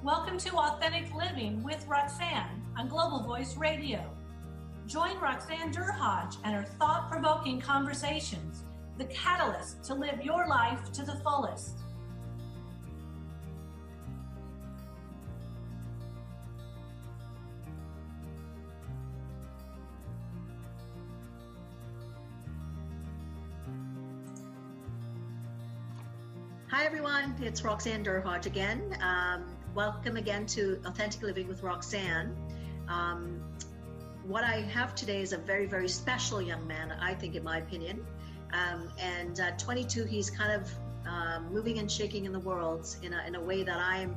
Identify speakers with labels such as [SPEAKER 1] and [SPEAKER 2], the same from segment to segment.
[SPEAKER 1] Welcome to Authentic Living with Roxanne on Global Voice Radio. Join Roxanne Durhodge and her thought-provoking conversations, the catalyst to live your life to the fullest.
[SPEAKER 2] Hi everyone, it's Roxanne Durhodge again. Welcome again to Authentic Living with Roxanne. What I have today is a very, very special young man, I think, in my opinion. And at 22, he's kind of moving and shaking in the world in a way that I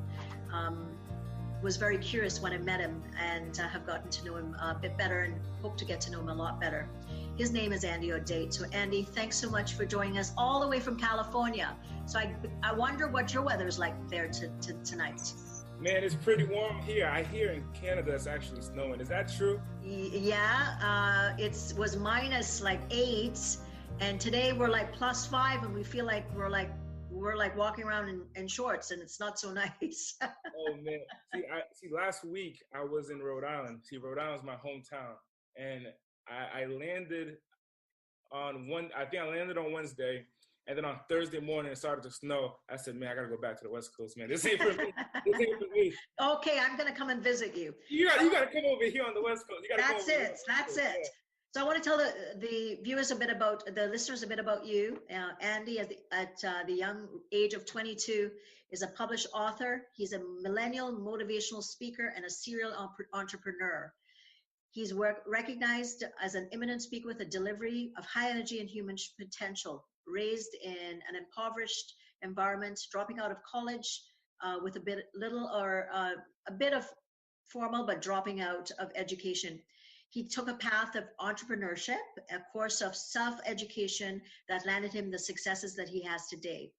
[SPEAKER 2] was very curious when I met him, and have gotten to know him a bit better and hope to get to know him a lot better. His name is Andy Audate. So Andy, thanks so much for joining us all the way from California. So I wonder what your weather's like there tonight.
[SPEAKER 3] Man, it's pretty warm here. I hear in Canada it's actually snowing. Is that true?
[SPEAKER 2] Yeah, it was minus like 8, and today we're like +5, and we feel like we're like walking around in shorts, and it's not so nice.
[SPEAKER 3] Oh man, see, last week I was in Rhode Island. See, Rhode Island's my hometown, and I landed on I landed on Wednesday. And then on Thursday morning, it started to snow. I said, man, I got to go back to the West Coast, man. This ain't for me. This ain't for me.
[SPEAKER 2] Okay, I'm going to come and visit you.
[SPEAKER 3] You got to come over here on the West Coast.
[SPEAKER 2] That's it. So I want to tell the viewers the listeners a bit about you. Andy, at the young age of 22, is a published author. He's a millennial motivational speaker and a serial entrepreneur. He's recognized as an eminent speaker with a delivery of high energy and human potential. Raised in an impoverished environment, dropping out of college with a bit of formal, but dropping out of education. He took a path of entrepreneurship, a course of self-education that landed him the successes that he has today.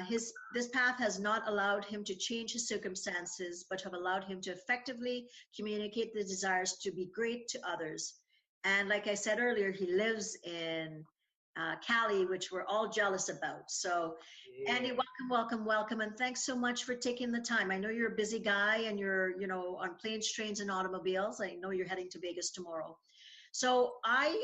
[SPEAKER 2] This path has not allowed him to change his circumstances, but have allowed him to effectively communicate the desires to be great to others. And like I said earlier, he lives in Cali, which we're all jealous about. So yeah. Andy, welcome. And thanks so much for taking the time. I know you're a busy guy and you're, on planes, trains, and automobiles. I know you're heading to Vegas tomorrow. So I,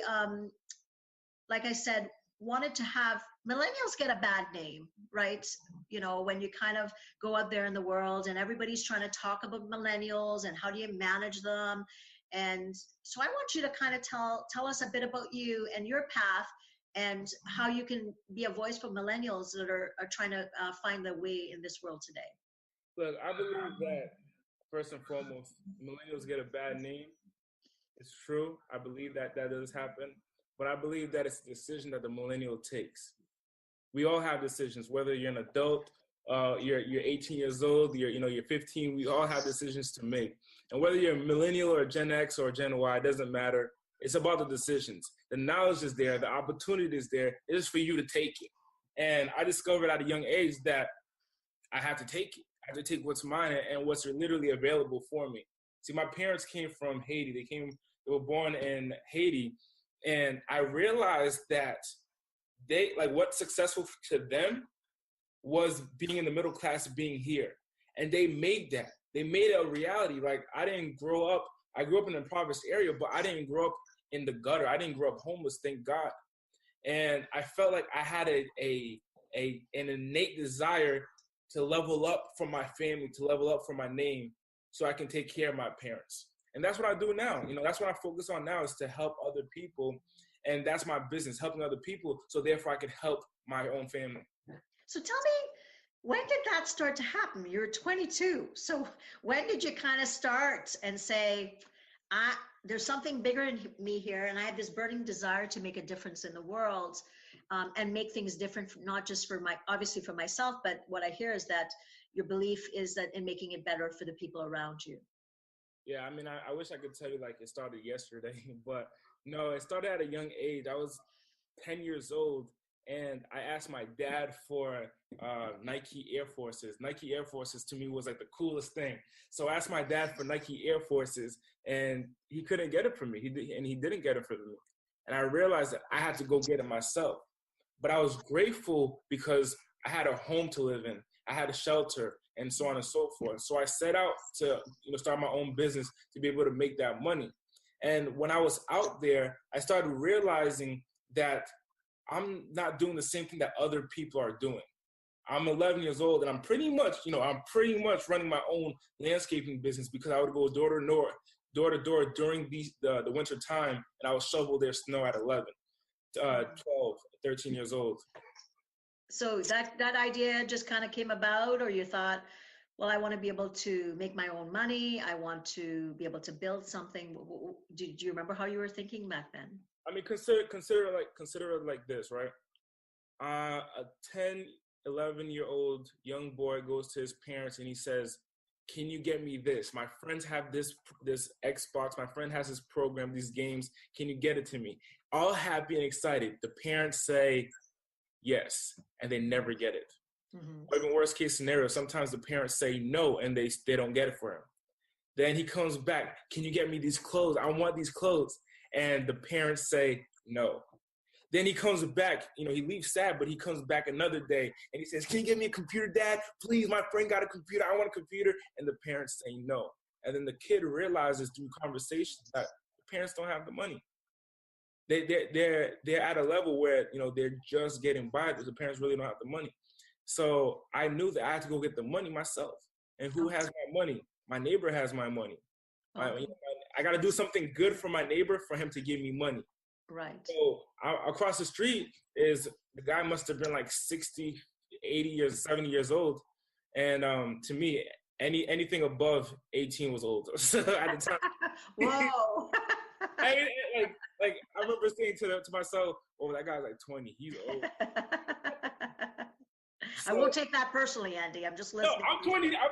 [SPEAKER 2] like I said, wanted to have millennials get a bad name, right? When you kind of go out there in the world and everybody's trying to talk about millennials and how do you manage them. And so I want you to kind of tell us a bit about you and your path, and how you can be a voice for millennials that are trying to find their way in this world today.
[SPEAKER 3] Look, I believe that first and foremost, millennials get a bad name. It's true. I believe that does happen. But I believe that it's a decision that the millennial takes. We all have decisions, whether you're an adult, you're 18 years old, you're 15. We all have decisions to make. And whether you're a millennial or Gen X or Gen Y, it doesn't matter. It's about the decisions. The knowledge is there. The opportunity is there. It is for you to take it. And I discovered at a young age that I have to take it. I have to take what's mine and what's literally available for me. See, my parents came from Haiti. They were born in Haiti. And I realized that what's successful to them was being in the middle class, being here. And they made that. They made it a reality. Like, I didn't grow up. I grew up in an impoverished area, but I didn't grow up in the gutter. I didn't grow up homeless, thank God. And I felt like I had an innate desire to level up for my family, to level up for my name, so I can take care of my parents. And that's what I do now. That's what I focus on now, is to help other people. And that's my business, helping other people, so therefore I can help my own family.
[SPEAKER 2] So tell me, when did that start to happen? You're 22. So when did you kind of start and say, there's something bigger in me here, and I have this burning desire to make a difference in the world, and make things different, not just for obviously for myself, but what I hear is that your belief is that in making it better for the people around you.
[SPEAKER 3] Yeah, I mean, I wish I could tell you like it started yesterday, but no, it started at a young age. I was 10 years old, and I asked my dad for Nike Air Forces. Nike Air Forces to me was like the coolest thing. So I asked my dad for Nike Air Forces, and he couldn't get it for me. He didn't get it for me. And I realized that I had to go get it myself. But I was grateful because I had a home to live in. I had a shelter, and so on and so forth. So I set out to start my own business to be able to make that money. And when I was out there, I started realizing that I'm not doing the same thing that other people are doing. I'm 11 years old, and I'm pretty much running my own landscaping business, because I would go door to door during the winter time, and I would shovel their snow at 11, 12, 13 years old.
[SPEAKER 2] So that idea just kind of came about, or you thought, well, I want to be able to make my own money. I want to be able to build something. Do you remember how you were thinking back then?
[SPEAKER 3] I mean, consider it like this, right? A 10, 11-year-old young boy goes to his parents and he says, "Can you get me this? My friends have this Xbox. My friend has this program, these games. Can you get it to me?" All happy and excited. The parents say yes, and they never get it.
[SPEAKER 2] Mm-hmm.
[SPEAKER 3] Or even worst case scenario, sometimes the parents say no and they don't get it for him. Then he comes back, "Can you get me these clothes? I want these clothes." And the parents say no. Then he comes back, he leaves sad, but he comes back another day and he says, "Can you get me a computer, Dad? Please, my friend got a computer. I want a computer." And the parents say no. And then the kid realizes through conversations that the parents don't have the money. They're at a level where, they're just getting by because the parents really don't have the money. So I knew that I had to go get the money myself. And who has my money? My neighbor has my money. I got to do something good for my neighbor for him to give me money.
[SPEAKER 2] Right.
[SPEAKER 3] So across the street the guy must have been like 60, 80 years, 70 years old. And to me, anything above 18 was old. So at the time.
[SPEAKER 2] Whoa.
[SPEAKER 3] I remember saying to myself, "Oh, that guy's like 20. He's old."
[SPEAKER 2] I won't take that personally, Andy. I'm just listening.
[SPEAKER 3] No, I'm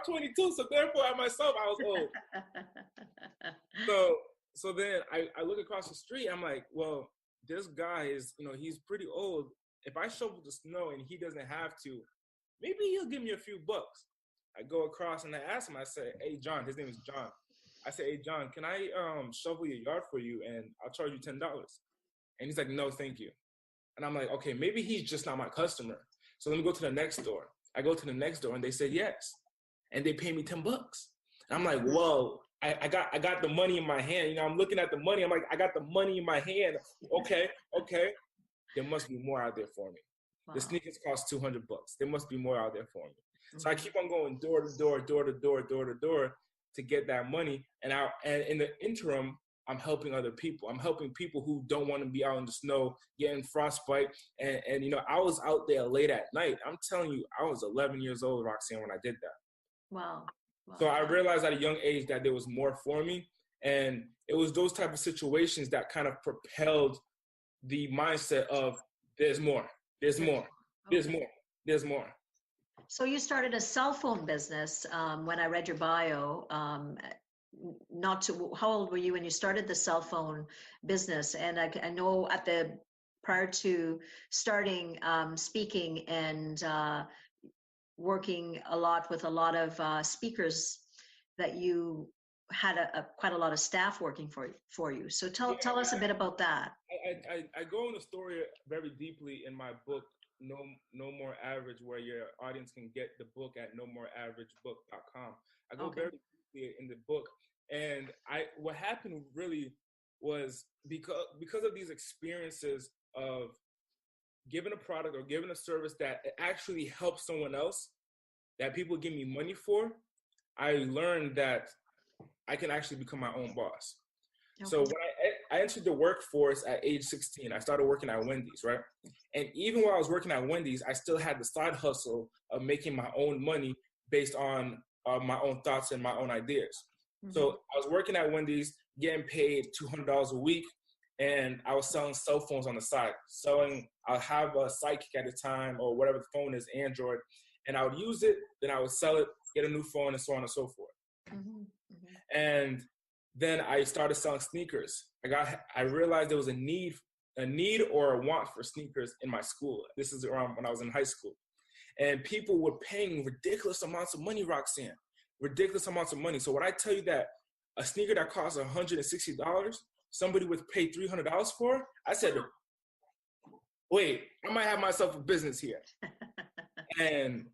[SPEAKER 3] 22, so therefore I myself, I was old. So then I look across the street, I'm like, well, this guy is, he's pretty old. If I shovel the snow and he doesn't have to, maybe he'll give me a few bucks. I go across and I ask him, I say, "Hey, John," his name is John. I say, "Hey, John, can I shovel your yard for you and I'll charge you $10? And he's like, "No, thank you." And I'm like, okay, maybe he's just not my customer. So let me go to the next door. I go to the next door and they say yes. And they pay me $10. And I'm like, whoa, I got the money in my hand. I'm looking at the money. I'm like, I got the money in my hand. Okay. There must be more out there for me. Wow. The sneakers cost $200. There must be more out there for me. Mm-hmm. So I keep on going door to door to get that money. And in the interim, I'm helping other people. I'm helping people who don't want to be out in the snow, getting frostbite. And I was out there late at night. I'm telling you, I was 11 years old, Roxanne, when I did that.
[SPEAKER 2] Wow.
[SPEAKER 3] So I realized at a young age that there was more for me. And it was those type of situations that kind of propelled the mindset of there's more, there's more, there's more, there's more.
[SPEAKER 2] So you started a cell phone business when I read your bio. How old were you when you started the cell phone business? And I know prior to starting speaking and working a lot with a lot of speakers, that you had quite a lot of staff working for you. So tell us a bit about that.
[SPEAKER 3] I go into the story very deeply in my book, No More Average, where your audience can get the book at nomoreaveragebooks.com. I go very deeply in the book. And what happened really was because of these experiences of giving a product or giving a service that actually helps someone else, that people give me money for, I learned that I can actually become my own boss. Okay. So when I entered the workforce at age 16, I started working at Wendy's, right? And even while I was working at Wendy's, I still had the side hustle of making my own money based on my own thoughts and my own ideas. Mm-hmm. So I was working at Wendy's, getting paid $200 a week, and I was selling cell phones on the side. I'll have a Sidekick at the time, or whatever the phone is, Android, and I would use it, then I would sell it, get a new phone, and so on and so forth. Mm-hmm. Mm-hmm. And then I started selling sneakers. I realized there was a need or a want for sneakers in my school. This is around when I was in high school. And people were paying ridiculous amounts of money, Roxanne. Ridiculous amounts of money. So when I tell you that a sneaker that costs $160, somebody would pay $300 for, I said, wait, I might have myself a business here. And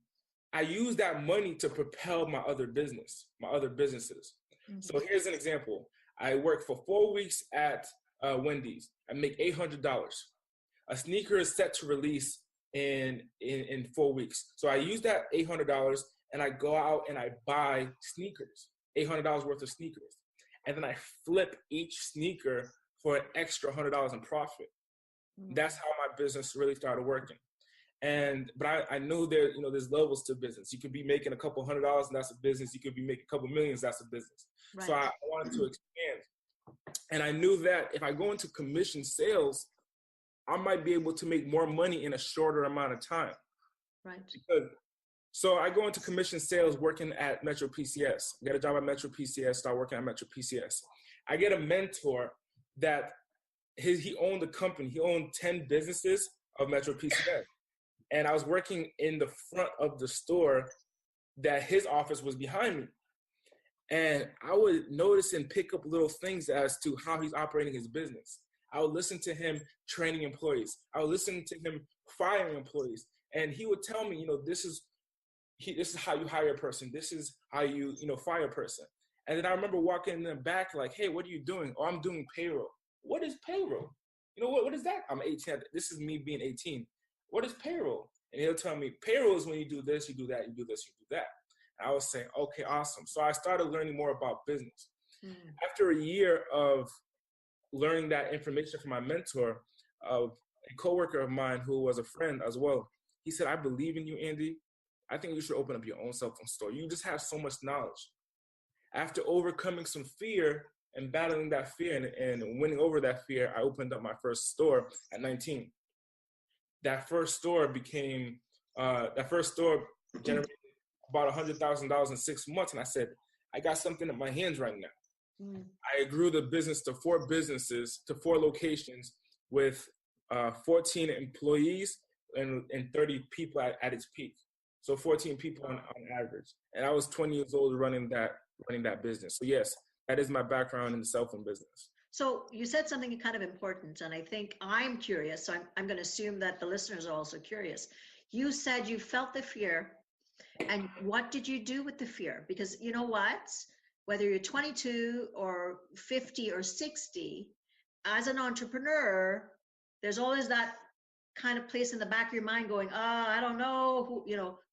[SPEAKER 3] I use that money to propel my other businesses.
[SPEAKER 2] Mm-hmm.
[SPEAKER 3] So here's an example. I work for 4 weeks at Wendy's. I make $800. A sneaker is set to release in 4 weeks. So I use that $800 and I go out and I buy sneakers, $800 worth of sneakers. And then I flip each sneaker for an extra $100 in profit. Mm-hmm. That's how my business really started working. But I knew there's levels to business. You could be making a couple $100s and that's a business. You could be making a couple millions, that's a business. Right. So I wanted to expand. And I knew that if I go into commission sales, I might be able to make more money in a shorter amount of time.
[SPEAKER 2] Right.
[SPEAKER 3] So I go into commission sales working at Metro PCS. I get a job at Metro PCS, start working at Metro PCS. I get a mentor that he owned a company. He owned 10 businesses of Metro PCS. And I was working in the front of the store that his office was behind me. And I would notice and pick up little things as to how he's operating his business. I would listen to him training employees. I would listen to him firing employees. And he would tell me, this is how you hire a person. This is how you fire a person. And then I remember walking in the back like, hey, what are you doing? Oh, I'm doing payroll. What is payroll? What is that? I'm 18. This is me being 18. What is payroll? And he'll tell me, payroll is when you do this, you do that, you do this, you do that. And I was saying, okay, awesome. So I started learning more about business. After a year of learning that information from my mentor, a coworker of mine who was a friend as well, he said, I believe in you, Andy. I think you should open up your own cell phone store. You just have so much knowledge. After overcoming some fear and battling that fear and winning over that fear, I opened up my first store at 19. That first store generated about $100,000 in 6 months. And I said, I got something in my hands right now. I grew the business to 4 businesses, to 4 locations with 14 employees and 30 people at its peak. So 14 people on average. And I was 20 years old running that business. So yes, that is my background in the cell phone business.
[SPEAKER 2] So you said something kind of important, and I think I'm curious, so I'm going to assume that the listeners are also curious. You said you felt the fear, and what did you do with the fear? Because you know what? Whether you're 22 or 50 or 60, as an entrepreneur, there's always that kind of place in the back of your mind going, I don't know,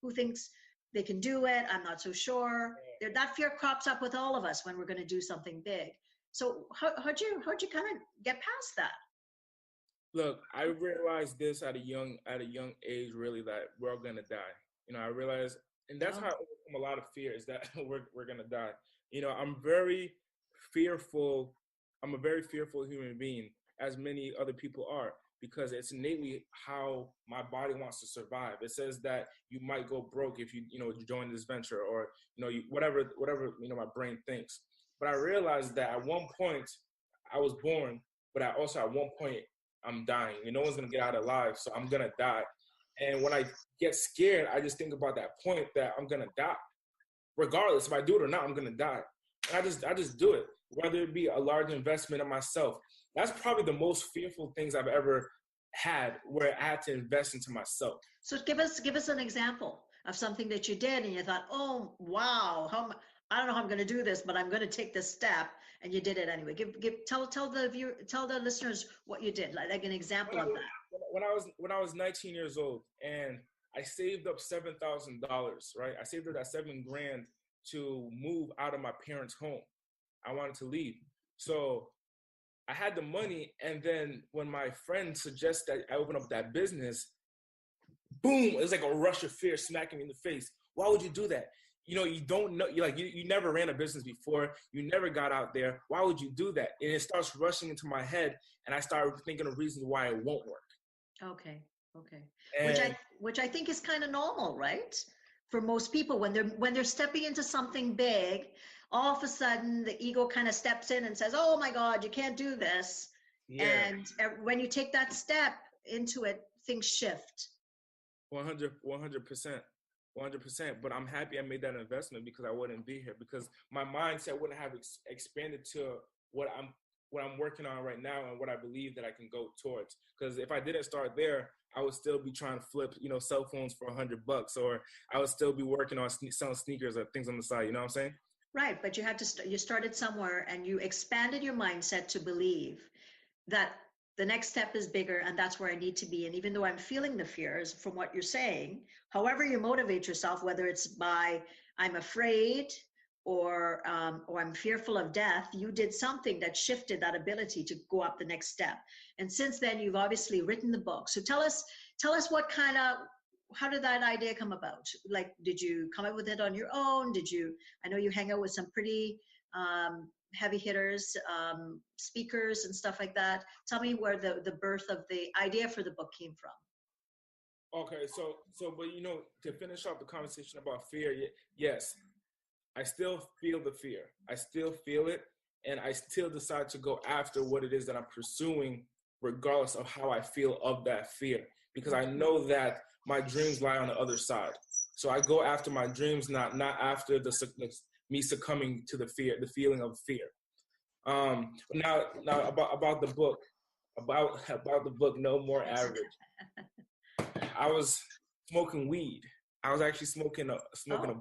[SPEAKER 2] who thinks they can do it? I'm not so sure. That fear crops up with all of us when we're going to do something big. So how'd you kind of get past that?
[SPEAKER 3] Look, I realized this at a young age, really, that we're all gonna die. I realized, and that's how I overcome a lot of fear, is that we're gonna die. I'm very fearful. I'm a very fearful human being, as many other people are, because it's innately how my body wants to survive. It says that you might go broke if you join this venture, or whatever my brain thinks. But I realized that at one point I was born, but I also at one point I'm dying. No one's gonna get out alive, so I'm gonna die. And when I get scared, I just think about that point that I'm gonna die. Regardless if I do it or not, I'm gonna die. And I just do it, whether it be a large investment in myself. That's probably the most fearful things I've ever had, where I had to invest into myself.
[SPEAKER 2] So give us an example of something that you did and you thought, oh wow, I don't know how I'm going to do this, but I'm going to take this step, and you did it anyway. Tell the listeners what you did, like an example of that.
[SPEAKER 3] When I was 19 years old, and I saved up $7,000, right? I saved up that $7,000 to move out of my parents' home. I wanted to leave, so I had the money. And then when my friend suggested that I open up that business, boom! It was like a rush of fear smacking me in the face. Why would you do that? You don't know, you never ran a business before. You never got out there. Why would you do that? And it starts rushing into my head, and I started thinking of reasons why it won't work.
[SPEAKER 2] Okay. Which I think is kind of normal, right? For most people, when they're stepping into something big, all of a sudden the ego kind of steps in and says, "Oh my God, you can't do this." Yeah. And when you take that step into it, things shift.
[SPEAKER 3] 100%. 100%, but I'm happy I made that investment, because I wouldn't be here, because my mindset wouldn't have expanded to what what I'm working on right now and what I believe that I can go towards. Because if I didn't start there, I would still be trying to flip, cell phones for $100, or I would still be working on selling sneakers or things on the side. You know what I'm saying?
[SPEAKER 2] Right, but you had to you started somewhere, and you expanded your mindset to believe that the next step is bigger, and that's where I need to be. And even though I'm feeling the fears from what you're saying, however you motivate yourself, whether it's by I'm afraid or I'm fearful of death, you did something that shifted that ability to go up the next step. And since then, you've obviously written the book. So tell us what kind of, how did that idea come about? Like, did you come up with it on your own? I know you hang out with some pretty heavy hitters, speakers and stuff like that. Tell me where the birth of the idea for the book came from.
[SPEAKER 3] Okay, but to finish off the conversation about fear, yes, I still feel the fear. I still feel it, and I still decide to go after what it is that I'm pursuing, regardless of how I feel of that fear, because I know that my dreams lie on the other side. So I go after my dreams, not after me succumbing to the feeling of fear. Now about the book, about the book, No More Average. I was smoking weed. I was actually smoking a blunt,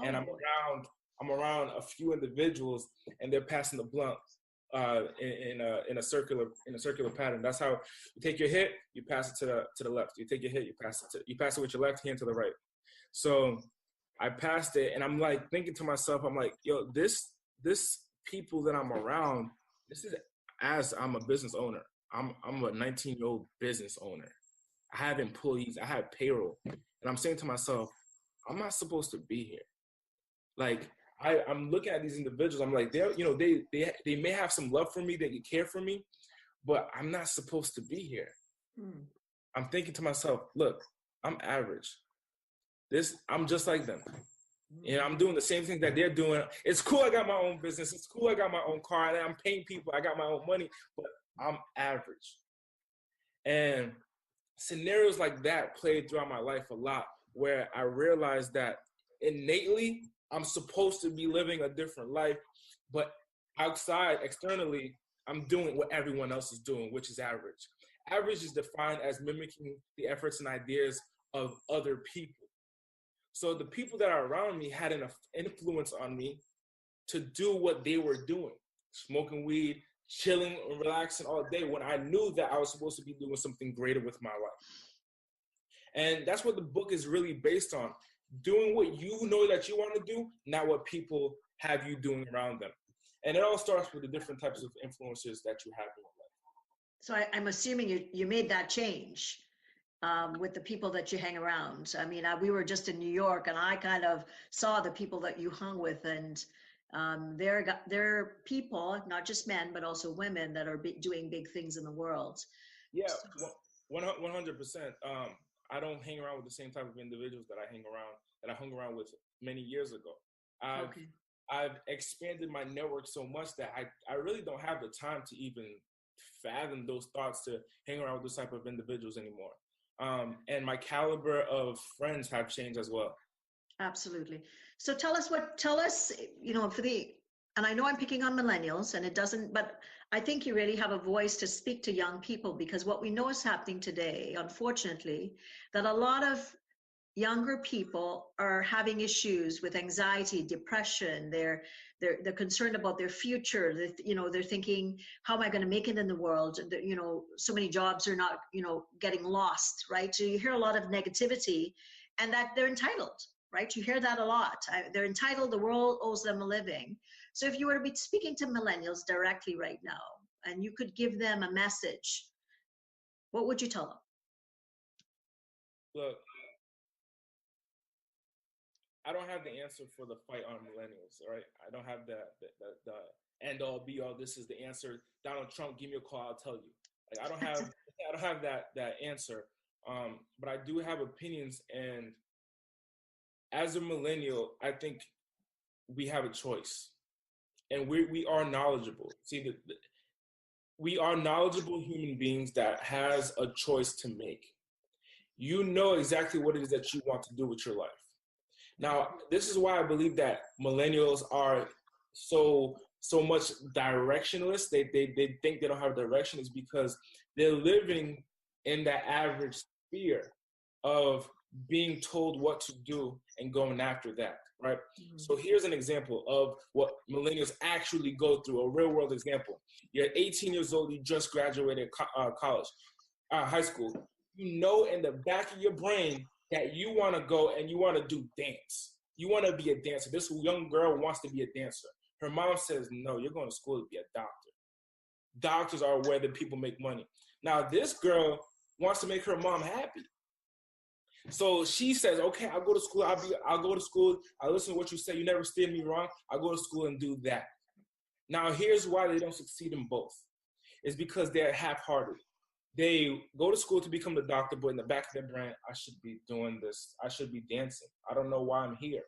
[SPEAKER 3] and I'm around a few individuals, and they're passing the blunt in a circular pattern. That's how you take your hit, you pass it to the left. You take your hit, you pass it with your left hand to the right. So I passed it, and I'm like thinking to myself, I'm like, yo, this people that I'm around, this is as I'm a business owner. I'm a 19-year-old business owner. I have employees, I have payroll, and I'm saying to myself, I'm not supposed to be here. Like I'm looking at these individuals, I'm like, they may have some love for me, they can care for me, but I'm not supposed to be here. I'm thinking to myself, look, I'm average. I'm just like them. And I'm doing the same thing that they're doing. It's cool I got my own business. It's cool I got my own car, and I'm paying people. I got my own money, but I'm average. And scenarios like that played throughout my life a lot, where I realized that innately I'm supposed to be living a different life, but outside, externally, I'm doing what everyone else is doing, which is average. Average is defined as mimicking the efforts and ideas of other people. So the people that are around me had an influence on me to do what they were doing, smoking weed, chilling and relaxing all day, when I knew that I was supposed to be doing something greater with my life. And that's what the book is really based on, doing what you know that you want to do, not what people have you doing around them. And it all starts with the different types of influences that you have in your life.
[SPEAKER 2] So I'm assuming you made that change with the people that you hang around. I mean, we were just in New York, and I kind of saw the people that you hung with, and they're people, not just men, but also women that are doing big things in the world.
[SPEAKER 3] Yeah, 100%. I don't hang around with the same type of individuals that I hung around with many years ago. I've expanded my network so much that I really don't have the time to even fathom those thoughts to hang around with this type of individuals anymore. And my caliber of friends have changed as well.
[SPEAKER 2] Absolutely. So tell us, and I know I'm picking on millennials, and it doesn't, but I think you really have a voice to speak to young people, because what we know is happening today, unfortunately, that a lot of younger people are having issues with anxiety, depression. They're concerned about their future. They're thinking, how am I going to make it in the world? So many jobs are not, getting lost, right? So you hear a lot of negativity, and that they're entitled, right? You hear that a lot. They're entitled. The world owes them a living. So if you were to be speaking to millennials directly right now, and you could give them a message, what would you tell them?
[SPEAKER 3] Look, I don't have the answer for the fight on millennials, all right? I don't have the end all be all. This is the answer. Donald Trump, give me a call, I'll tell you. Like, I don't have that answer. But I do have opinions, and as a millennial, I think we have a choice, and we are knowledgeable. See, we are knowledgeable human beings that has a choice to make. You know exactly what it is that you want to do with your life. Now, this is why I believe that millennials are so so much directionless. They think they don't have direction is because they're living in that average sphere of being told what to do and going after that, right? Mm-hmm. So here's an example of what millennials actually go through, a real world example. You're 18 years old, you just graduated college, high school. You know in the back of your brain that you want to go and you want to do dance. You want to be a dancer. This young girl wants to be a dancer. Her mom says, no, you're going to school to be a doctor. Doctors are where the people make money. Now, this girl wants to make her mom happy. So she says, okay, I'll go to school. I'll go to school. I'll listen to what you say. You never steered me wrong. I'll go to school and do that. Now, here's why they don't succeed in both. It's because they're half-hearted. They go to school to become the doctor, but in the back of their brain, I should be doing this. I should be dancing. I don't know why I'm here.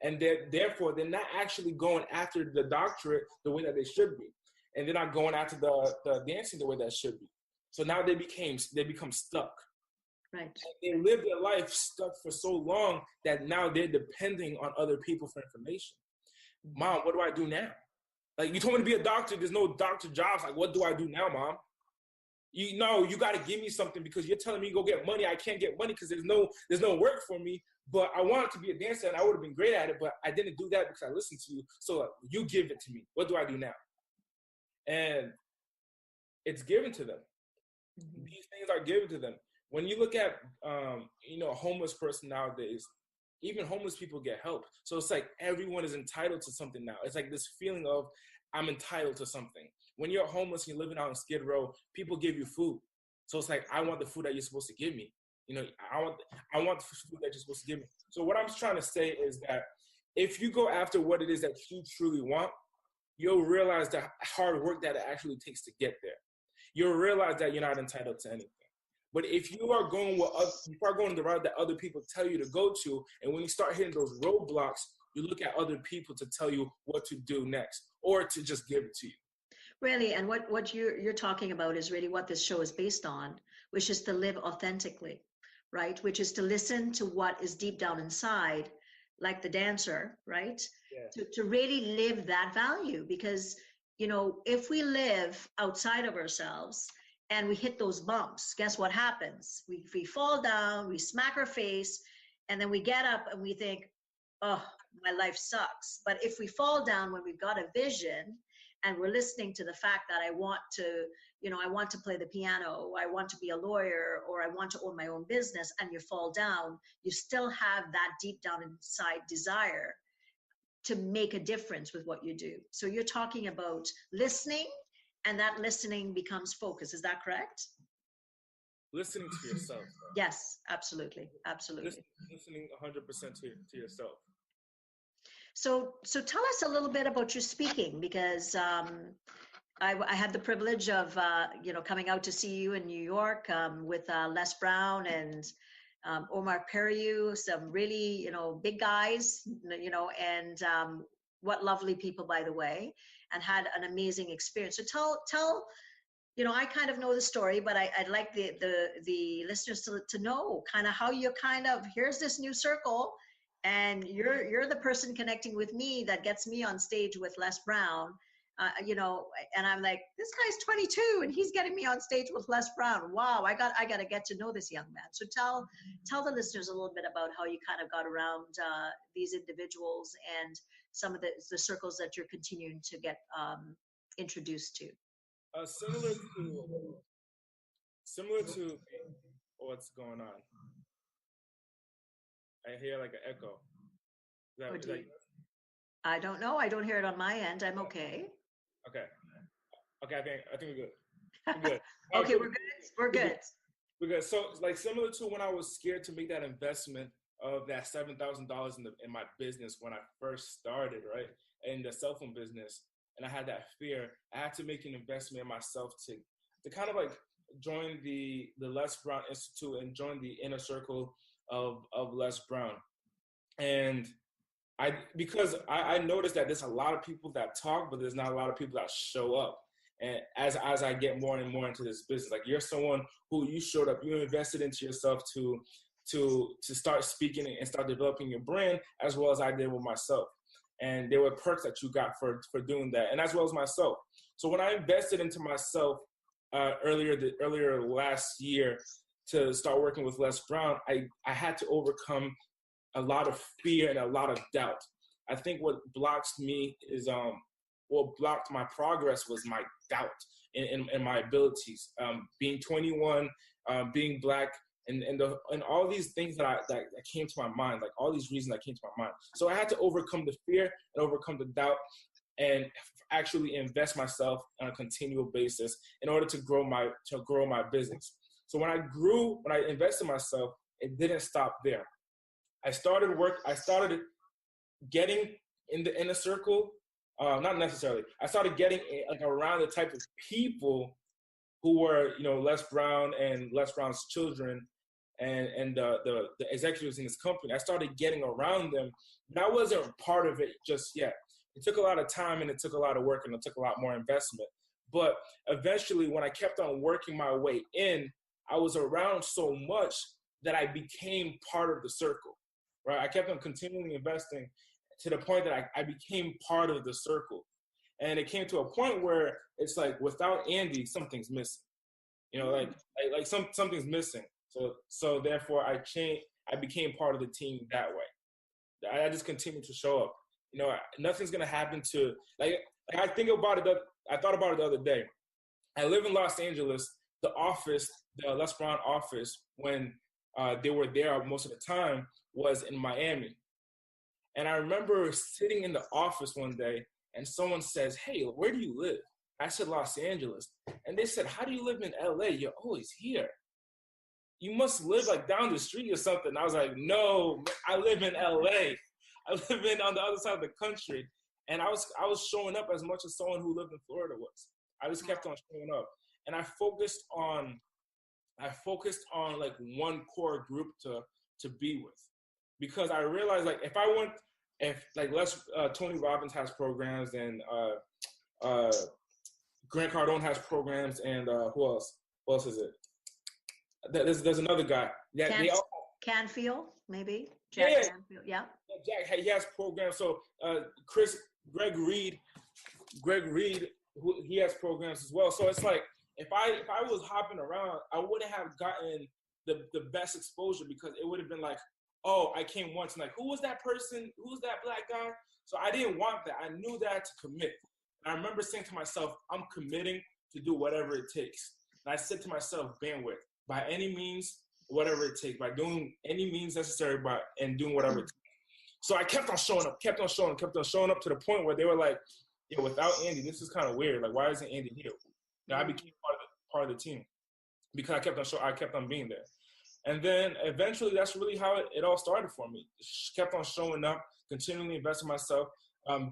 [SPEAKER 3] And therefore, they're not actually going after the doctorate the way that they should be. And they're not going after the dancing the way that should be. So now they become stuck.
[SPEAKER 2] Right.
[SPEAKER 3] And they live their life stuck for so long that now they're depending on other people for information. Mom, what do I do now? Like, you told me to be a doctor. There's no doctor jobs. Like, what do I do now, Mom? You know, you got to give me something because you're telling me go get money. I can't get money because there's no work for me. But I wanted to be a dancer and I would have been great at it, but I didn't do that because I listened to you. So you give it to me. What do I do now? And it's given to them. Mm-hmm. These things are given to them. When you look at, a homeless person nowadays, even homeless people get help. So it's like everyone is entitled to something now. It's like this feeling of I'm entitled to something. When you're homeless and you're living out in Skid Row, people give you food. So it's like, I want the food that you're supposed to give me. You know, I want the food that you're supposed to give me. So what I'm trying to say is that if you go after what it is that you truly want, you'll realize the hard work that it actually takes to get there. You'll realize that you're not entitled to anything. But if you are going the route that other people tell you to go to, and when you start hitting those roadblocks, you look at other people to tell you what to do next or to just give it to you.
[SPEAKER 2] Really, and what you're talking about is really what this show is based on, which is to live authentically, right? Which is to listen to what is deep down inside, like the dancer, right? Yeah. To really live that value, because, if we live outside of ourselves and we hit those bumps, guess what happens? We fall down, we smack our face, and then we get up and we think, oh, my life sucks. But if we fall down when we've got a vision and we're listening to the fact that I want to play the piano, I want to be a lawyer, or I want to own my own business, and you fall down, you still have that deep down inside desire to make a difference with what you do. So you're talking about listening, and that listening becomes focus. Is that correct?
[SPEAKER 3] Listening to yourself.
[SPEAKER 2] Yes, absolutely. Absolutely.
[SPEAKER 3] Listening 100% to yourself.
[SPEAKER 2] So tell us a little bit about your speaking, because I had the privilege of coming out to see you in New York with Les Brown and Omar Periu, some really big guys, and what lovely people, by the way, and had an amazing experience. So tell I kind of know the story, but I'd like the listeners to know kind of how you here's this new circle. And you're the person connecting with me that gets me on stage with Les Brown, and I'm like, this guy's 22 and he's getting me on stage with Les Brown. Wow, I got to get to know this young man. So tell the listeners a little bit about how you kind of got around these individuals and some of the circles that you're continuing to get introduced to.
[SPEAKER 3] Similar to what's going on. I hear like an echo.
[SPEAKER 2] I don't know. I don't hear it on my end. I'm okay.
[SPEAKER 3] Okay. I think we're good. We're good.
[SPEAKER 2] Okay, we're good.
[SPEAKER 3] We're good. So, like, similar to when I was scared to make that investment of that $7,000 in my business when I first started, right, in the cell phone business, and I had that fear. I had to make an investment in myself to kind of like join the Les Brown Institute and join the inner circle of Les Brown. And because I noticed that there's a lot of people that talk, but there's not a lot of people that show up. And as I get more and more into this business, like, you're someone who you showed up, you invested into yourself to start speaking and start developing your brand, as well as I did with myself. And there were perks that you got for doing that, and as well as myself. So when I invested into myself earlier last year to start working with Les Brown, I had to overcome a lot of fear and a lot of doubt. I think what blocks me is what blocked my progress was my doubt in my abilities. Being 21, being Black, and all these things that came to my mind, like all these reasons that came to my mind. So I had to overcome the fear and overcome the doubt and actually invest myself on a continual basis in order to grow my business. So when I invested myself, it didn't stop there. I started getting in the inner circle, not necessarily. I started getting like around the type of people who were, Les Brown and Les Brown's children and the executives in his company. I started getting around them, but I wasn't part of it just yet. It took a lot of time and it took a lot of work and it took a lot more investment. But eventually, when I kept on working my way in, I was around so much that I became part of the circle, right? I kept on continually investing to the point that I became part of the circle. And it came to a point where it's like, without Andy, something's missing. Like something's missing. So therefore I became part of the team that way. I just continued to show up. Nothing's gonna happen to I thought about it the other day. I live in Los Angeles. The Les Brown office, when they were there most of the time, was in Miami. And I remember sitting in the office one day and someone says, "Hey, where do you live?" I said, "Los Angeles." And they said, "How do you live in LA? You're always here. You must live like down the street or something." I was like, "No, I live in LA. I live on the other side of the country." And I was showing up as much as someone who lived in Florida was. I just kept on showing up. And I focused on like one core group to be with. Because I realized, like, if Tony Robbins has programs, and Grant Cardone has programs, and who else is it? There's another guy. Yeah,
[SPEAKER 2] Canfield, maybe.
[SPEAKER 3] Jack
[SPEAKER 2] Canfield, yeah.
[SPEAKER 3] Jack, he has programs. So Greg Reed, he has programs as well. So it's like, if I was hopping around, I wouldn't have gotten the best exposure, because it would have been like, oh, I came once and like, who was that person? Who was that Black guy? So I didn't want that. I knew that to commit. And I remember saying to myself, I'm committing to do whatever it takes. And I said to myself, bandwidth, by any means, whatever it takes, by doing any means necessary, and doing whatever it takes. So I kept on showing up to the point where they were like, without Andy, this is kind of weird. Like, why isn't Andy here? I became part of the team because I kept on being there. And then eventually, that's really how it all started for me. Kept on showing up, continually investing in myself,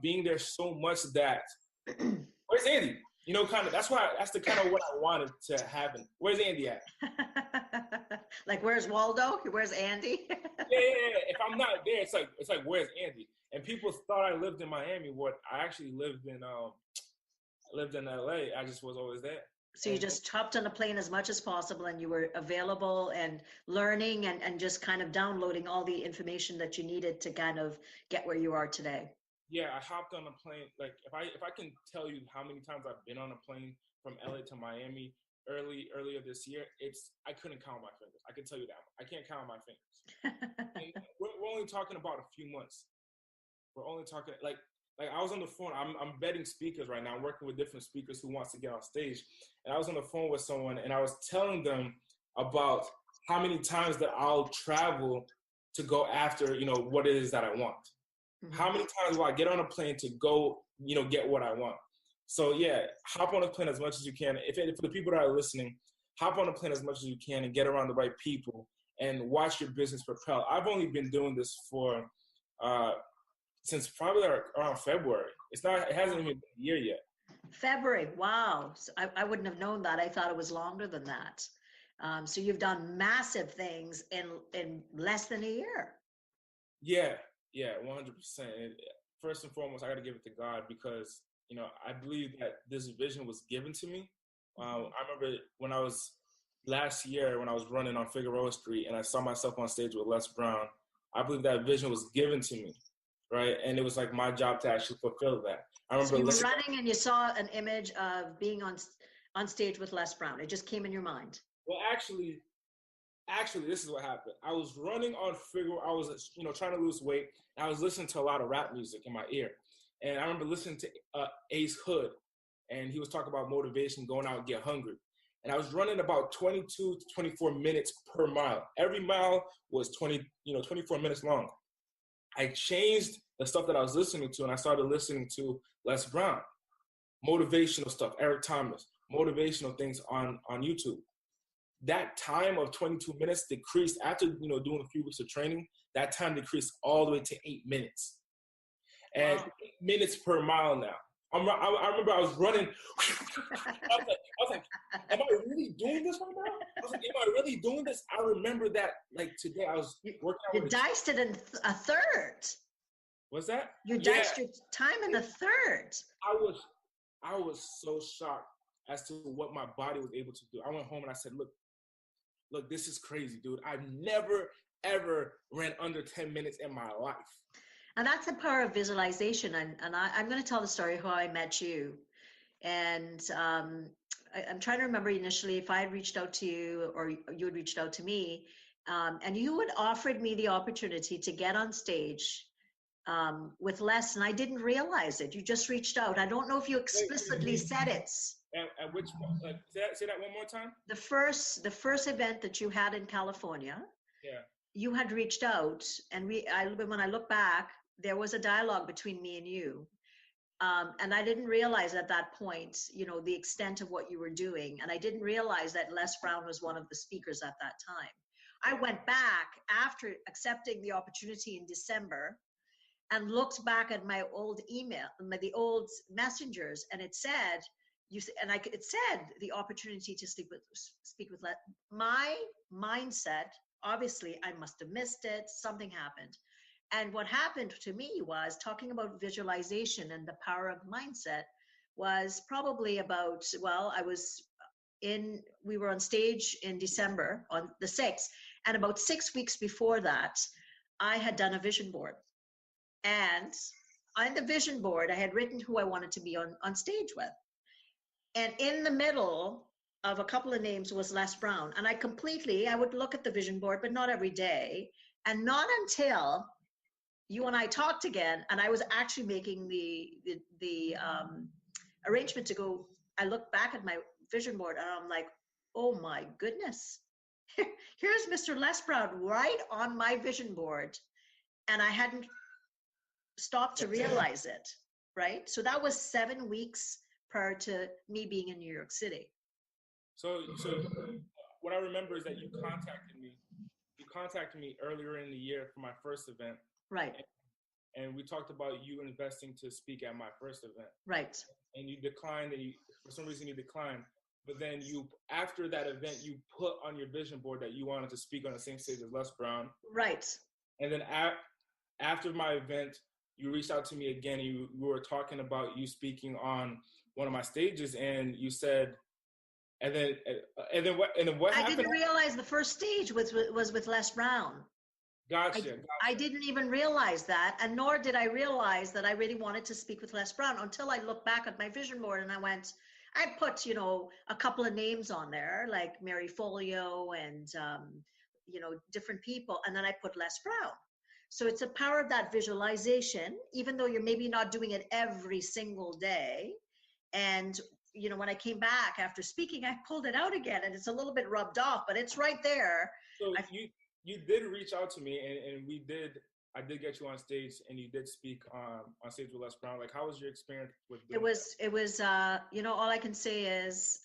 [SPEAKER 3] being there so much that, where's Andy? That's the kind of what I wanted to happen. Where's Andy at?
[SPEAKER 2] Like, where's Waldo? Where's Andy?
[SPEAKER 3] Yeah. If I'm not there, it's like, where's Andy? And people thought I lived in Miami. What I actually lived in LA. I just was always there.
[SPEAKER 2] So you just hopped on a plane as much as possible, and you were available and learning and just kind of downloading all the information that you needed to kind of get where you are today.
[SPEAKER 3] Yeah, I hopped on a plane. Like, if I can tell you how many times I've been on a plane from LA to Miami earlier this year, I couldn't count my fingers. I can tell you that. I can't count my fingers. And we're only talking about a few months. We're only talking like I was on the phone. I'm vetting speakers right now. I'm working with different speakers who wants to get on stage. And I was on the phone with someone, and I was telling them about how many times that I'll travel to go after, what it is that I want. Mm-hmm. How many times will I get on a plane to go, get what I want? So yeah, hop on a plane as much as you can. For the people that are listening, hop on a plane as much as you can and get around the right people and watch your business propel. I've only been doing this for since probably around February. It hasn't even been a year yet.
[SPEAKER 2] February, wow. So I wouldn't have known that. I thought it was longer than that. So you've done massive things in less than a year. Yeah,
[SPEAKER 3] 100%. First and foremost, I got to give it to God, because, I believe that this vision was given to me. I remember when I was last year, when I was running on Figueroa Street and I saw myself on stage with Les Brown, I believe that vision was given to me. right? And it was like my job to actually fulfill that. I
[SPEAKER 2] So
[SPEAKER 3] remember
[SPEAKER 2] you were running and you saw an image of being on stage with Les Brown. It just came in your mind.
[SPEAKER 3] well, actually, this is what happened. I was running on figure. I was, trying to lose weight. And I was listening to a lot of rap music in my ear, and I remember listening to Ace Hood, and he was talking about motivation, going out and get hungry. And I was running about 22 to 24 minutes per mile. Every mile was 24 minutes long. I changed the stuff that I was listening to, and I started listening to Les Brown, motivational stuff, Eric Thomas, motivational things on YouTube. That time of 22 minutes decreased after doing a few weeks of training. That time decreased all the way to 8 minutes, and
[SPEAKER 2] Wow.
[SPEAKER 3] 8 minutes per mile now. I remember I was running. I was like, am I really doing this right now? I was like, am I really doing this? I remember that like today I was working out.
[SPEAKER 2] You diced it in a third.
[SPEAKER 3] What's that?
[SPEAKER 2] You diced your time in a third.
[SPEAKER 3] I was so shocked as to what my body was able to do. I went home and I said, look, this is crazy, dude. I've never, ever ran under 10 minutes in my life.
[SPEAKER 2] And that's the power of visualization. And I'm going to tell the story how I met you. And I'm trying to remember initially if I had reached out to you or you had reached out to me. And you had offered me the opportunity to get on stage with Les, and I didn't realize it. You just reached out. I don't know if you explicitly said it.
[SPEAKER 3] At which point? Say that one more time.
[SPEAKER 2] The first event that you had in California.
[SPEAKER 3] Yeah.
[SPEAKER 2] You had reached out, and when I look back, there was a dialogue between me and you. And I didn't realize at that point, the extent of what you were doing. And I didn't realize that Les Brown was one of the speakers at that time. I went back after accepting the opportunity in December and looked back at my old email, the old messengers, and it said, it said the opportunity to speak with Les. My mindset, obviously, I must have missed it. Something happened. And what happened to me was talking about visualization and the power of mindset was probably about, we were on stage in December on the 6th. And about 6 weeks before that, I had done a vision board. And on the vision board, I had written who I wanted to be on stage with. And in the middle of a couple of names was Les Brown. And I would look at the vision board, but not every day. And not until you and I talked again, and I was actually making the arrangement to go, I looked back at my vision board and I'm like, oh my goodness, here's Mr. Les Brown right on my vision board. And I hadn't stopped to realize it, right? So that was 7 weeks prior to me being in New York City.
[SPEAKER 3] So what I remember is that you contacted me. You contacted me earlier in the year for my first event.
[SPEAKER 2] Right.
[SPEAKER 3] And we talked about you investing to speak at my first event.
[SPEAKER 2] Right.
[SPEAKER 3] And you declined, and for some reason you declined. But then after that event, you put on your vision board that you wanted to speak on the same stage as Les Brown.
[SPEAKER 2] Right.
[SPEAKER 3] And then after my event, you reached out to me again. And you were talking about you speaking on one of my stages, and you said, and then what happened?
[SPEAKER 2] I didn't realize the first stage was with Les Brown.
[SPEAKER 3] Gotcha.
[SPEAKER 2] I didn't even realize that, and nor did I realize that I really wanted to speak with Les Brown until I looked back at my vision board and I put, a couple of names on there, like Mary Folio and, different people, and then I put Les Brown. So it's a power of that visualization, even though you're maybe not doing it every single day. And, when I came back after speaking, I pulled it out again, and it's a little bit rubbed off, but it's right there.
[SPEAKER 3] So you did reach out to me, and I did get you on stage, and you did speak on stage with Les Brown. Like, how was your experience with doing
[SPEAKER 2] it was all I can say is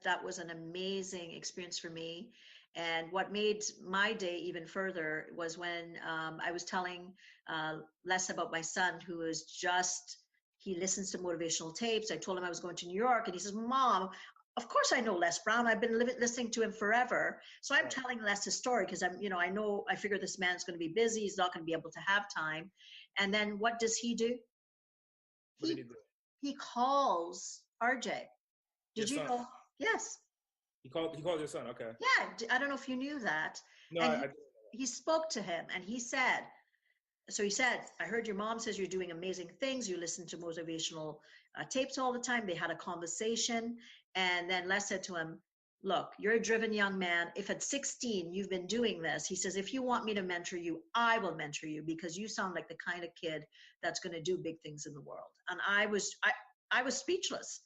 [SPEAKER 2] that was an amazing experience for me. And what made my day even further was when I was telling Les about my son, who is he listens to motivational tapes. I told him I was going to New York, and he says, Mom, of course I know Les Brown. I've been listening to him forever. So I'm telling Les his story because I figure this man's going to be busy. He's not going to be able to have time. And then what does he do?
[SPEAKER 3] What did he do?
[SPEAKER 2] He calls RJ. Did you know? Yes.
[SPEAKER 3] He called your son. Okay.
[SPEAKER 2] Yeah. I don't know if you knew that.
[SPEAKER 3] No,
[SPEAKER 2] And he spoke to him, and he said, so he said, I heard your mom says you're doing amazing things. You listen to motivational tapes all the time. They had a conversation. And then Les said to him, look, you're a driven young man. If at 16 you've been doing this, he says, if you want me to mentor you, I will mentor you because you sound like the kind of kid that's going to do big things in the world. And I was speechless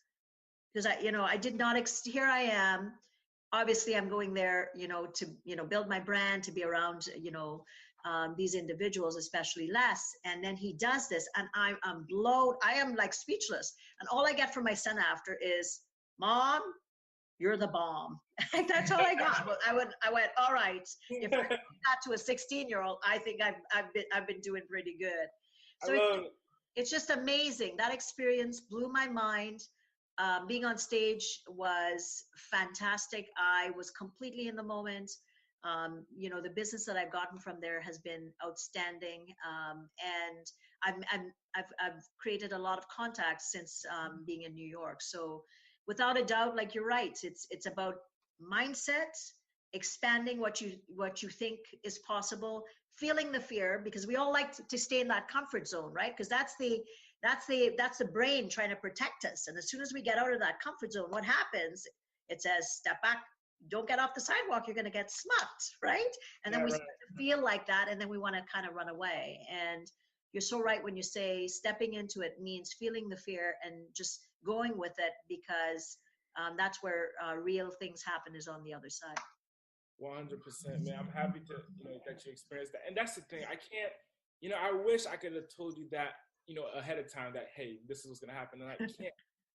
[SPEAKER 2] because I did not, here I am. Obviously I'm going there, to, build my brand, to be around, these individuals, especially Les. And then he does this and I'm blown. I am like speechless. And all I get from my son after is, Mom, you're the bomb. That's all I got. I went, all right. If I got to a 16-year-old, I think I've been doing pretty good. So it's just amazing. That experience blew my mind. Being on stage was fantastic. I was completely in the moment. The business that I've gotten from there has been outstanding. And I've created a lot of contacts since being in New York. So without a doubt, like you're right, it's about mindset, expanding what you think is possible, feeling the fear, because we all like to stay in that comfort zone, right? Because that's the brain trying to protect us. And as soon as we get out of that comfort zone, what happens? It says, step back, don't get off the sidewalk, you're going to get smacked, right? And then we start to feel like that, and then we want to kind of run away. And you're so right when you say stepping into it means feeling the fear and just going with it, because that's where real things happen, is on the other side.
[SPEAKER 3] 100%, man. I'm happy to, that you experienced that. And that's the thing. I can't, I wish I could have told you that, ahead of time, that, hey, this is what's going to happen. And I can't.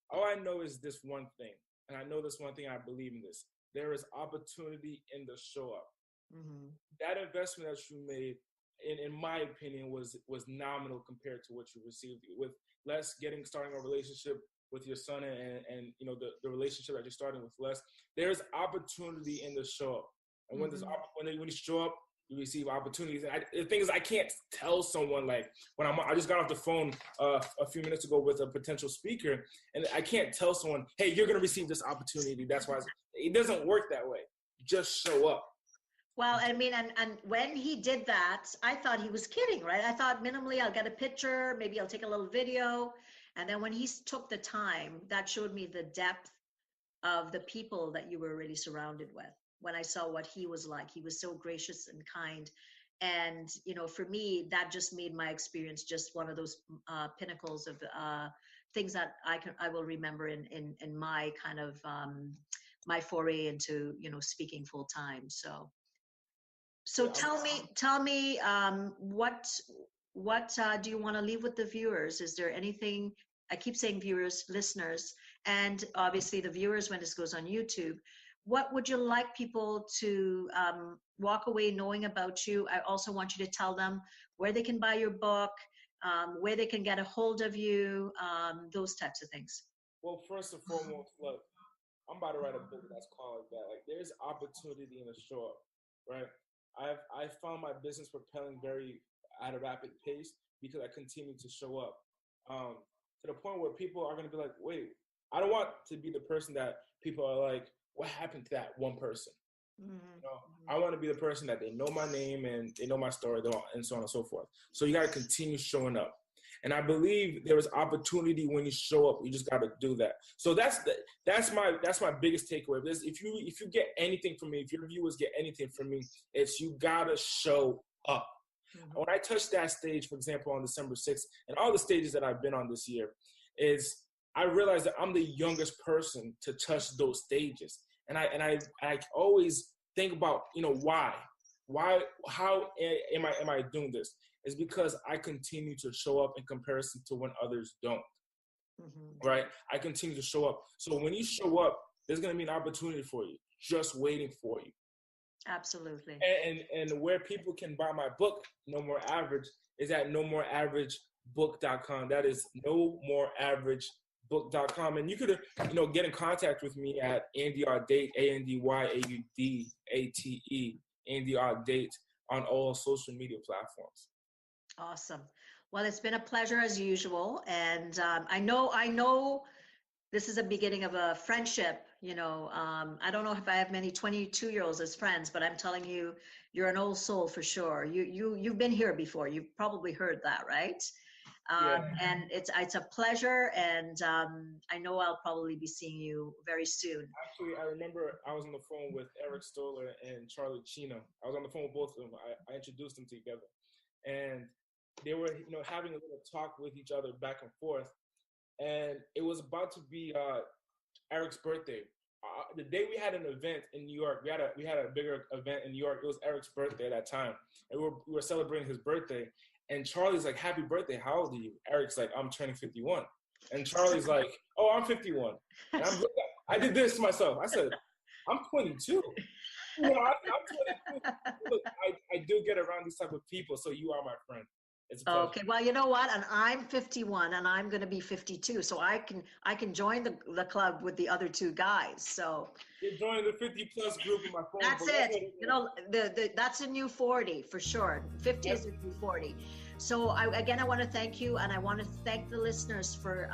[SPEAKER 3] All I know is this one thing. And I know this one thing, I believe in this. There is opportunity in the show up. Mm-hmm. That investment that you made, in my opinion, was nominal compared to what you received. With Les starting a relationship with your son and the relationship that you're starting with Les, there's opportunity in the show up. And when you show up, you receive opportunities. And the thing is, I can't tell someone, like, I just got off the phone a few minutes ago with a potential speaker, and I can't tell someone, hey, you're going to receive this opportunity. That's why it doesn't work that way. Just show up.
[SPEAKER 2] Well, I mean, and when he did that, I thought he was kidding, right? I thought minimally, I'll get a picture, maybe I'll take a little video. And then when he took the time, that showed me the depth of the people that you were really surrounded with. When I saw what he was like, he was so gracious and kind. And, for me, that just made my experience just one of those pinnacles of things that I will remember in my kind of my foray into, speaking full time. So tell me, what do you want to leave with the viewers? Is there anything? I keep saying viewers, listeners, and obviously the viewers when this goes on YouTube. What would you like people to walk away knowing about you? I also want you to tell them where they can buy your book, where they can get a hold of you, those types of things.
[SPEAKER 3] Well, first and foremost, look, I'm about to write a book that's called that. Like, there's opportunity in the show up, right? I found my business propelling very at a rapid pace because I continue to show up, to the point where people are going to be like, wait, I don't want to be the person that people are like, what happened to that one person? Mm-hmm. I want to be the person that they know my name and they know my story, and so on and so forth. So you got to continue showing up. And I believe there is opportunity when you show up. You just got to do that. So that's my biggest takeaway. If you get anything from me, if your viewers get anything from me, it's you got to show up. Mm-hmm. When I touched that stage, for example, on December 6th, and all the stages that I've been on this year, is I realized that I'm the youngest person to touch those stages. And I always think about, how am I doing this? It's because I continue to show up in comparison to when others don't. Mm-hmm. Right? I continue to show up. So when you show up, there's going to be an opportunity for you, just waiting for you.
[SPEAKER 2] Absolutely.
[SPEAKER 3] And where people can buy my book, No More Average, is at nomoreaveragebooks.com. That is nomoreaveragebooks.com. And you could, get in contact with me at Andy Audate, ANDYAUDATE, Andy Audate, on all social media platforms.
[SPEAKER 2] Awesome. Well, it's been a pleasure as usual. And I know this is a beginning of a friendship. You know, I don't know if I have many 22-year-olds as friends, but I'm telling you, you're an old soul for sure. You've been here before. You've probably heard that, right? And it's a pleasure, and I know I'll probably be seeing you very soon.
[SPEAKER 3] Actually, I remember I was on the phone with Eric Stoller and Charlie Chino. I was on the phone with both of them. I introduced them together, and they were, you know, having a little talk with each other back and forth. And it was about to be Eric's birthday. The day we had an event in New York, we had a bigger event in New York. It was Eric's birthday at that time, and we were celebrating his birthday. And Charlie's like, "Happy birthday! How old are you?" Eric's like, "I'm turning 51." And Charlie's like, "Oh, I'm 51." And I did this to myself. I said, "I'm 22." You know, I'm 22. Look, I do get around these type of people, so you are my friend. It's a pleasure.
[SPEAKER 2] Okay, well, you know what? And I'm 51, and I'm going to be 52, so I can join the club with the other two guys. So
[SPEAKER 3] you're joining the 50+ group in my phone.
[SPEAKER 2] That's it. You know, that's a new 40 for sure. 50 is a new 40. So I want to thank you, and I want to thank the listeners for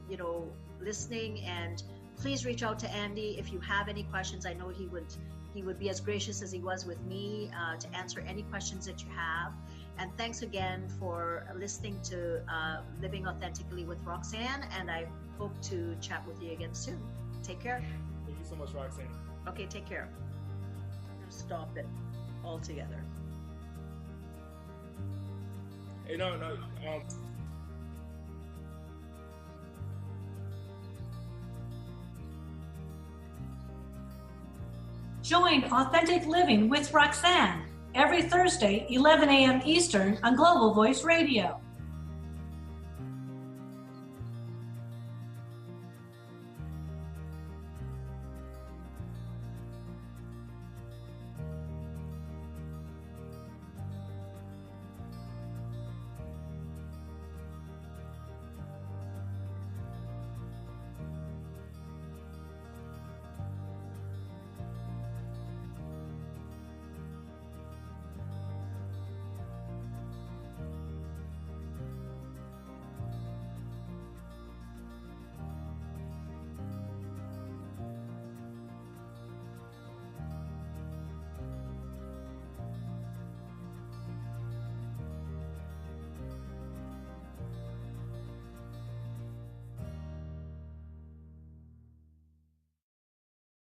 [SPEAKER 2] you know, listening. And please reach out to Andy if you have any questions. I know he would be as gracious as he was with me to answer any questions that you have. And thanks again for listening to Living Authentically with Roxanne, and I hope to chat with you again soon. Take care.
[SPEAKER 3] Thank you so much, Roxanne.
[SPEAKER 2] Okay, take care. I'm gonna stop it altogether.
[SPEAKER 3] Hey, no.
[SPEAKER 1] Join Authentic Living with Roxanne every Thursday, 11 a.m. Eastern on Global Voice Radio.